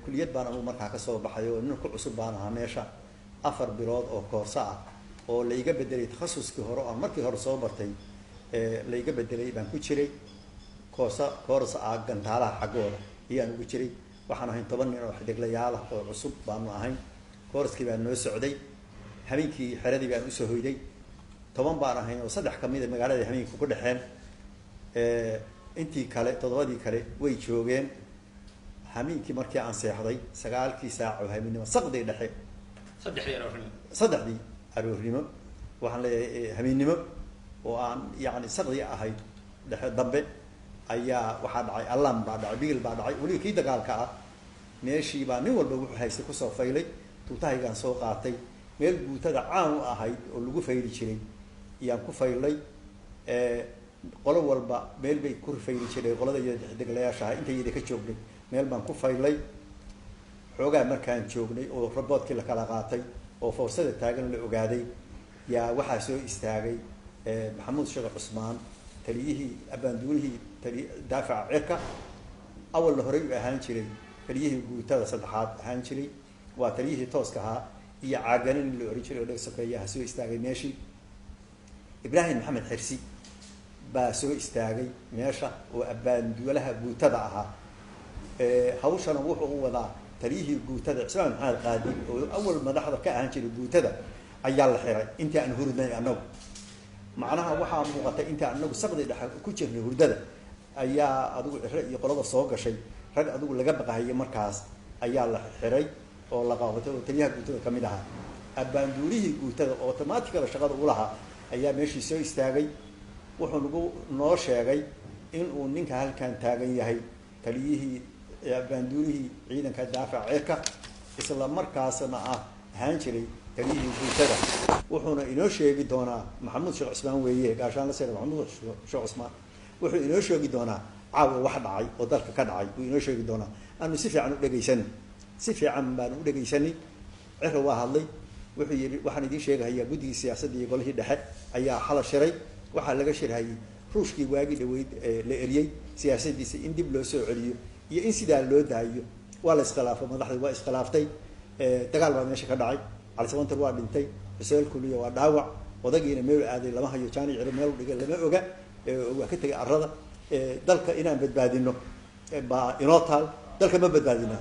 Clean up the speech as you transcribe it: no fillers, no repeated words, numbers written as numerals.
kuliyad baan anigu markaa kasoo baxay oo nin ku cusub baan ahaa meesha 4 bilood oo koorso ah oo la iga bedelay takhasuskii hore oo markii hore soo bartay la iga bedelay baan ku jiray koorso ah gantaalaha xaggooda iyaan ugu jiray waxaan ahayn 10 nin oo xiddiglayaal ah oo cusub baanu ahayn koorskii baan noo socday habeenkii xeradii baan u soo hoyday 10 baan ahayn oo 3 kamid ah magaalada habeenkii ku dhaxeen intii kale 7 kale way joogeen habeenkii markii aan seexday 9 saac oo habeenimo saqdi dhexe 3 aroornimo waxaan leeyahay habeenimo oo aan yaani saqdi ahayd dhexe dambe ayaa waxa dhacay alarm baa dhacay biil baa dhacay wali kii dagaalka ah meeshii baa nin walba wuxuu haystay ku soo faylay tuutahaygan soo qaatay meel guutada caan u ahayd oo lagu fayli jiray iyaan ku faylay qolo walba meel bay ku fayli jiray qolada deglayaasha intayda ka joognay meel baan ku faylay xoogaa markaan joognay oo raboodkii la kala qaatay oo foorsada taagan la ogaaday yaa waxaa soo istaagay maxamuud sheekh cusmaan taliyihii abaanduulihii daafaca cirka awalna horey u ahaan jiray taliyihii guutada saddexaad ahaan jiray waa taliyihii tooska ahaa iyo caaganin la oran jiray oo dhaga sokeeyaha soo istaagay meeshii ibraahim maxamed xirsi baa soo istaagay meesha oo abaanduulaha guutada ahaa hawshana wuxuu u wadaa taliyihii guutada cismaan maxamed qaadi oo awal madaxda ka ahaan jiray guutada ayaa la xiray intii aan hurdnay annagu macnaha waxaa muuqatay intii annagu saqdi dhexe ku jirnay hurdada ayaa adigu ciro iyo qolada soo gashay rag adigu laga baqahayo markaas ayaa la xiray oo la qaabatay oo taliyaha guutada kamid ahaa abaanduulihii guutada oo automaatikada shaqada u lahaa ayaa meeshii soo istaagay wuxuu nagu noo sheegay in uu ninka halkan taagan yahay taliyihii abaanduulihii ciidanka daafaca cirka isla markaasna ahaan jiray taliyihii guutada wuxuuna inoo sheegi doonaa maxamuud sheekh cusmaan weeye gaashaan la saaray maxamuud sheekh cusmaan wuxuu inoo sheegi doonaa caawa wax dhacay oo dalka ka dhacay uu inoo sheegi doonaa aanu si fiican u dhageysan si fiican baan u dhageysanay cirka waa hadlay wuxuu yiri waxaan idin sheegayaa guddiga siyaasadda iyo golihii dhexe ayaa xal shiray waxa laga shirayay ruushkii waagi dhaweyd la eriyay siyaasadiisa in dib loo soo celiyo iyo in sidaa loo daayo waa la iskhilaafay madaxdu waa iskhilaaftay dagaal baa meesha ka dhacay cali sabantar waa dhintay xuseen kuliya waa dhaawac odagiina meel aaday lama hayo jaani ciro meel dhigay lama oga waa ka tagay arrada dalka inaan badbaadino baa inoo taal dalka ma badbaadinaa